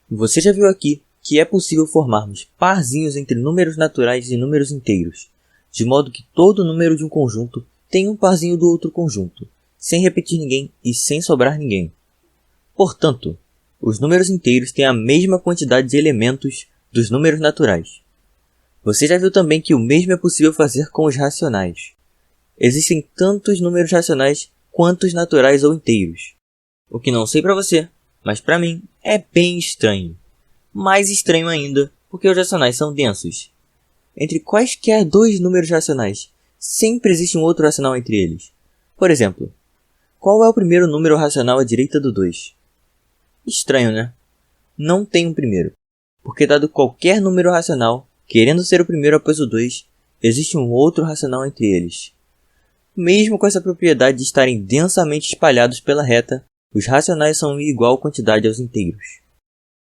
Você já viu aqui que é possível formarmos parzinhos entre números naturais e números inteiros, de modo que todo número de um conjunto tem um parzinho do outro conjunto, sem repetir ninguém e sem sobrar ninguém. Portanto, os números inteiros têm a mesma quantidade de elementos dos números naturais. Você já viu também que o mesmo é possível fazer com os racionais. Existem tantos números racionais quanto os naturais ou inteiros. O que não sei para você, mas para mim é bem estranho. Mais estranho ainda, porque os racionais são densos. Entre quaisquer dois números racionais, sempre existe um outro racional entre eles. Por exemplo, qual é o primeiro número racional à direita do 2? Estranho, né? Não tem um primeiro, porque dado qualquer número racional, querendo ser o primeiro após o 2, existe um outro racional entre eles. Mesmo com essa propriedade de estarem densamente espalhados pela reta, os racionais são em igual quantidade aos inteiros.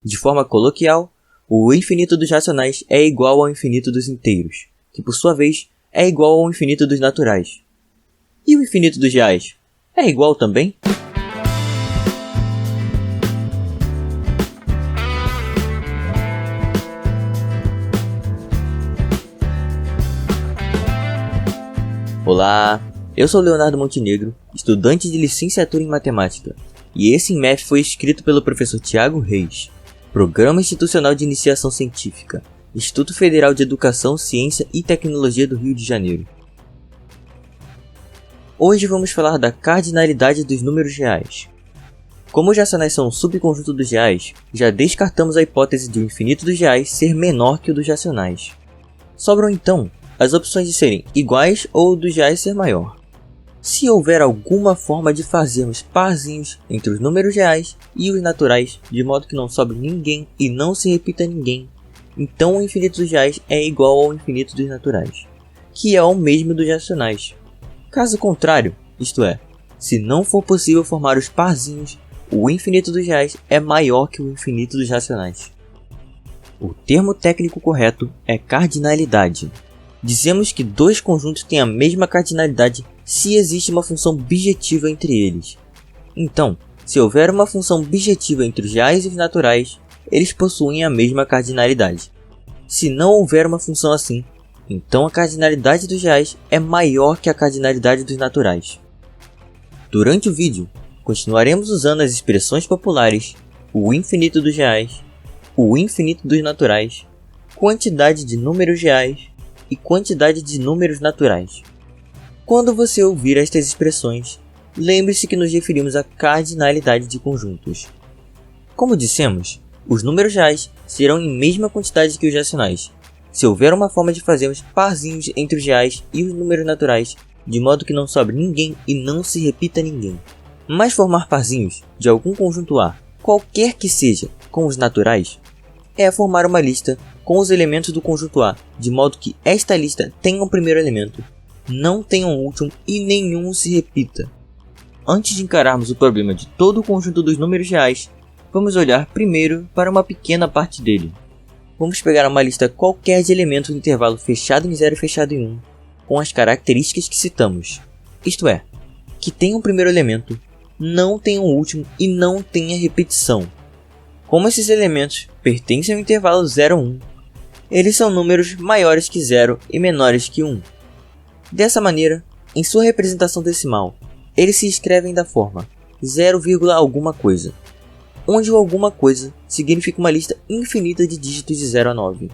De forma coloquial, o infinito dos racionais é igual ao infinito dos inteiros, que por sua vez é igual ao infinito dos naturais. E o infinito dos reais é igual também? Olá, eu sou Leonardo Montenegro, estudante de licenciatura em matemática, e esse INMEF foi escrito pelo professor Tiago Reis, Programa Institucional de Iniciação Científica, Instituto Federal de Educação, Ciência e Tecnologia do Rio de Janeiro. Hoje vamos falar da cardinalidade dos números reais. Como os racionais são um subconjunto dos reais, já descartamos a hipótese de o infinito dos reais ser menor que o dos racionais. Sobram então as opções de serem iguais ou dos reais ser maior. Se houver alguma forma de fazermos parzinhos entre os números reais e os naturais, de modo que não sobre ninguém e não se repita ninguém, então o infinito dos reais é igual ao infinito dos naturais, que é o mesmo dos racionais. Caso contrário, isto é, se não for possível formar os parzinhos, o infinito dos reais é maior que o infinito dos racionais. O termo técnico correto é cardinalidade. Dizemos que dois conjuntos têm a mesma cardinalidade se existe uma função bijetiva entre eles. Então, se houver uma função bijetiva entre os reais e os naturais, eles possuem a mesma cardinalidade. Se não houver uma função assim, então a cardinalidade dos reais é maior que a cardinalidade dos naturais. Durante o vídeo, continuaremos usando as expressões populares, o infinito dos reais, o infinito dos naturais, quantidade de números reais e quantidade de números naturais. Quando você ouvir estas expressões, lembre-se que nos referimos à cardinalidade de conjuntos. Como dissemos, os números reais serão em mesma quantidade que os racionais, se houver uma forma de fazermos parzinhos entre os reais e os números naturais, de modo que não sobre ninguém e não se repita ninguém. Mas formar parzinhos de algum conjunto A, qualquer que seja, com os naturais, é formar uma lista com os elementos do conjunto A, de modo que esta lista tenha um primeiro elemento, não tenha um último e nenhum se repita. Antes de encararmos o problema de todo o conjunto dos números reais, vamos olhar primeiro para uma pequena parte dele. Vamos pegar uma lista qualquer de elementos no intervalo fechado em 0 e fechado em 1, com as características que citamos. Isto é, que tenha um primeiro elemento, não tenha um último e não tenha repetição. Como esses elementos pertencem ao intervalo 0 a 1, eles são números maiores que 0 e menores que 1. Dessa maneira, em sua representação decimal, eles se escrevem da forma 0, alguma coisa, onde o alguma coisa significa uma lista infinita de dígitos de 0 a 9.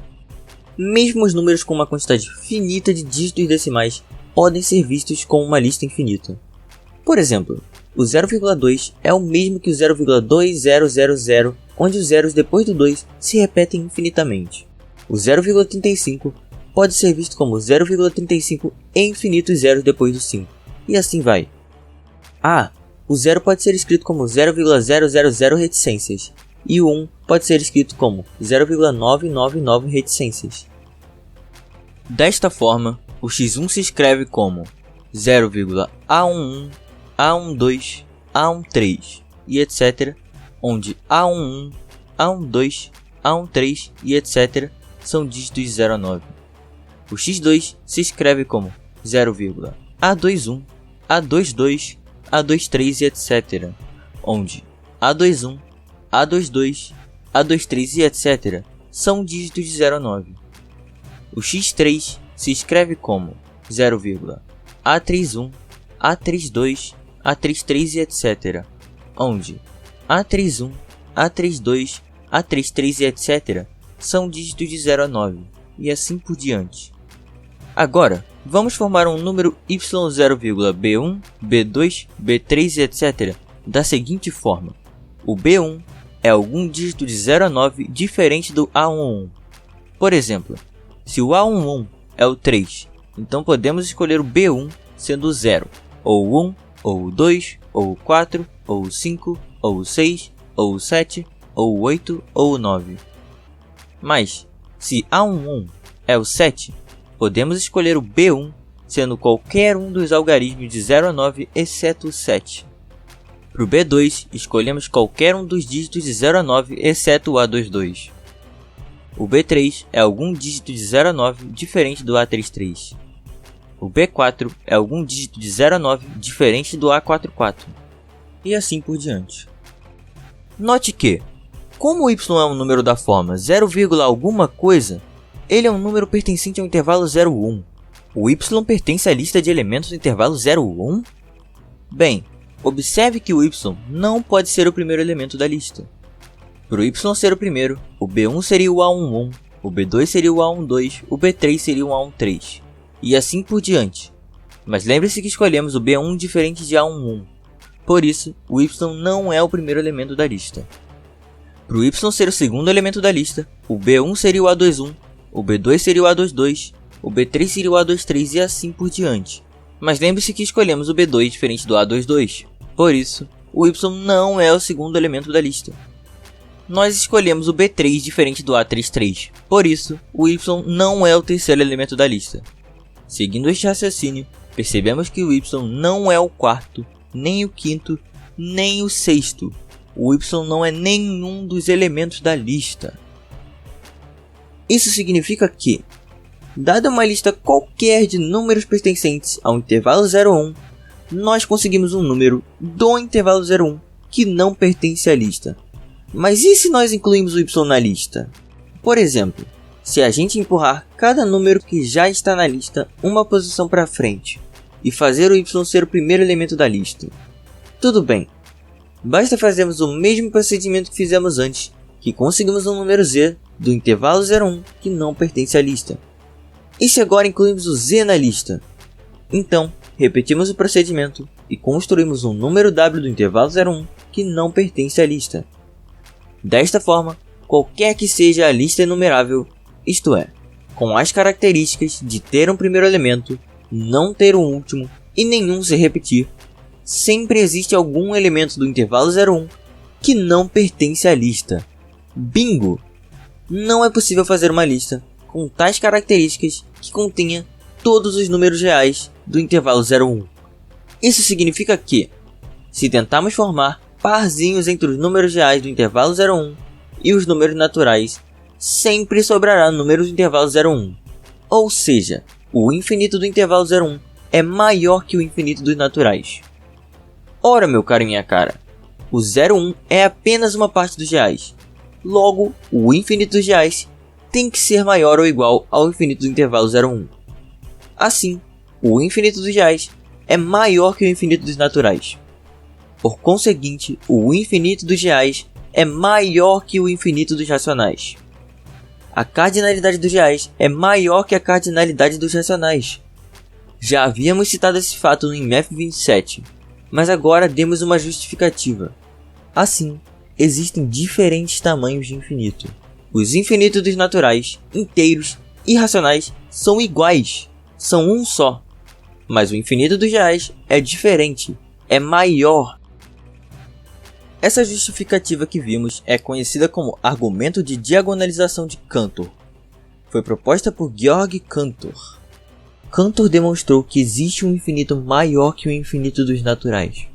Mesmo os números com uma quantidade finita de dígitos decimais podem ser vistos como uma lista infinita. Por exemplo, o 0,2 é o mesmo que o 0,2000, onde os zeros depois do 2 se repetem infinitamente. O 0,35 pode ser visto como 0,35 e infinitos zeros depois do 5, e assim vai. O 0 pode ser escrito como 0,000 reticências, e o 1 pode ser escrito como 0,999 reticências. Desta forma, o x1 se escreve como 0,A11, A12, A13 e etc., onde A11, A12, A13 e etc. são dígitos de 0 a 9. O x2 se escreve como 0,A21, A22, A23 e etc., onde A21, A22, A23 e etc. são dígitos de 0 a 9. O x3 se escreve como 0,A31, A32, A33 e etc. onde A31, A32, A33 e etc. são dígitos de 0 a 9, e assim por diante. Agora, vamos formar um número y0,b1, b2, b3 e etc. da seguinte forma. O b1 é algum dígito de 0 a 9 diferente do A11. Por exemplo, se o A11 é o 3, então podemos escolher o b1 sendo o 0, ou o 1, ou o 2, ou o 4, ou o 5, ou o 6, ou o 7, ou o 8, ou o 9. Mas, se A11 é o 7, podemos escolher o b1 sendo qualquer um dos algarismos de 0 a 9 exceto o 7. Para o b2, escolhemos qualquer um dos dígitos de 0 a 9 exceto o A22. O b3 é algum dígito de 0 a 9 diferente do A33. O b4 é algum dígito de 0 a 9 diferente do A44. E assim por diante. Note que, como o y é um número da forma 0, alguma coisa, ele é um número pertencente ao intervalo 0,1. O y pertence à lista de elementos do intervalo 0,1? Bem, observe que o y não pode ser o primeiro elemento da lista. Para o y ser o primeiro, o b1 seria o A11, o b2 seria o A12, o b3 seria o A13, e assim por diante. Mas lembre-se que escolhemos o b1 diferente de A11, por isso o y não é o primeiro elemento da lista. Para o y ser o segundo elemento da lista, o b1 seria o A21, o b2 seria o A22, o b3 seria o A23 e assim por diante. Mas lembre-se que escolhemos o b2 diferente do A22, por isso o y não é o segundo elemento da lista. Nós escolhemos o b3 diferente do A33, por isso o y não é o terceiro elemento da lista. Seguindo este raciocínio, percebemos que o y não é o quarto, nem o quinto, nem o sexto. O y não é nenhum dos elementos da lista. Isso significa que, dada uma lista qualquer de números pertencentes ao intervalo 0,1, nós conseguimos um número do intervalo 0,1 que não pertence à lista. Mas e se nós incluímos o y na lista? Por exemplo, se a gente empurrar cada número que já está na lista uma posição para frente e fazer o y ser o primeiro elemento da lista. Tudo bem, basta fazermos o mesmo procedimento que fizemos antes, que conseguimos um número z do intervalo 0,1 que não pertence à lista. E se agora incluímos o z na lista? Então, repetimos o procedimento e construímos um número w do intervalo 0,1 que não pertence à lista. Desta forma, qualquer que seja a lista enumerável, isto é, com as características de ter um primeiro elemento, não ter um último e nenhum se repetir, sempre existe algum elemento do intervalo 0,1 que não pertence à lista. Bingo! Não é possível fazer uma lista com tais características que contenha todos os números reais do intervalo 0,1. Isso significa que, se tentarmos formar parzinhos entre os números reais do intervalo 0,1 e os números naturais, sempre sobrará números do intervalo 0,1. Ou seja, o infinito do intervalo 0,1 é maior que o infinito dos naturais. Ora, meu caro e minha cara, o 0,1 é apenas uma parte dos reais. Logo, o infinito dos reais tem que ser maior ou igual ao infinito do intervalo 0,1. Assim, o infinito dos reais é maior que o infinito dos naturais. Por conseguinte, o infinito dos reais é maior que o infinito dos racionais. A cardinalidade dos reais é maior que a cardinalidade dos racionais. Já havíamos citado esse fato no IMF 27, mas agora demos uma justificativa. Assim, existem diferentes tamanhos de infinito. Os infinitos dos naturais, inteiros e racionais são iguais, são um só. Mas o infinito dos reais é diferente, é maior. Essa justificativa que vimos é conhecida como argumento de diagonalização de Cantor. Foi proposta por Georg Cantor. Cantor demonstrou que existe um infinito maior que o infinito dos naturais.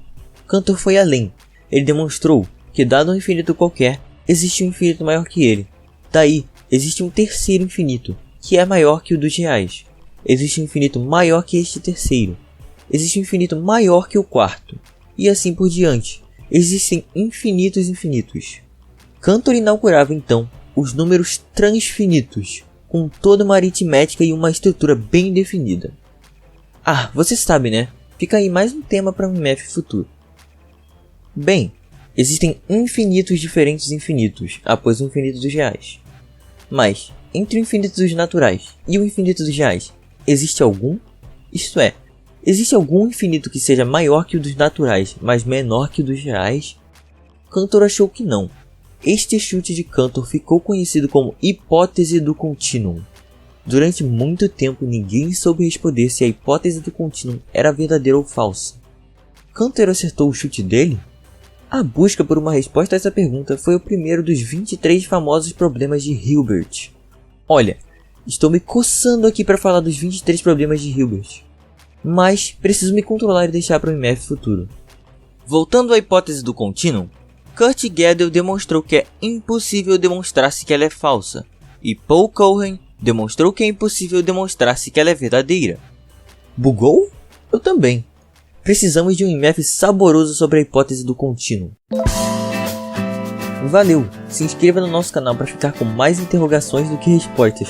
Cantor foi além. Ele demonstrou que, dado um infinito qualquer, existe um infinito maior que ele. Daí, existe um terceiro infinito, que é maior que o dos reais. Existe um infinito maior que este terceiro. Existe um infinito maior que o quarto. E assim por diante. Existem infinitos infinitos. Cantor inaugurava então os números transfinitos, com toda uma aritmética e uma estrutura bem definida. Ah, você sabe, né? Fica aí mais um tema para um MF futuro. Bem, existem infinitos diferentes infinitos após o infinito dos reais. Mas, entre o infinito dos naturais e o infinito dos reais, existe algum? Isto é, existe algum infinito que seja maior que o dos naturais, mas menor que o dos reais? Cantor achou que não. Este chute de Cantor ficou conhecido como hipótese do contínuo. Durante muito tempo ninguém soube responder se a hipótese do contínuo era verdadeira ou falsa. Cantor acertou o chute dele? A busca por uma resposta a essa pergunta foi o primeiro dos 23 famosos problemas de Hilbert. Olha, estou me coçando aqui para falar dos 23 problemas de Hilbert, mas preciso me controlar e deixar para o MF futuro. Voltando à hipótese do contínuo, Kurt Gödel demonstrou que é impossível demonstrar-se que ela é falsa, e Paul Cohen demonstrou que é impossível demonstrar-se que ela é verdadeira. Bugou? Eu também. Precisamos de um MF saboroso sobre a hipótese do contínuo. Valeu! Se inscreva no nosso canal para ficar com mais interrogações do que respostas.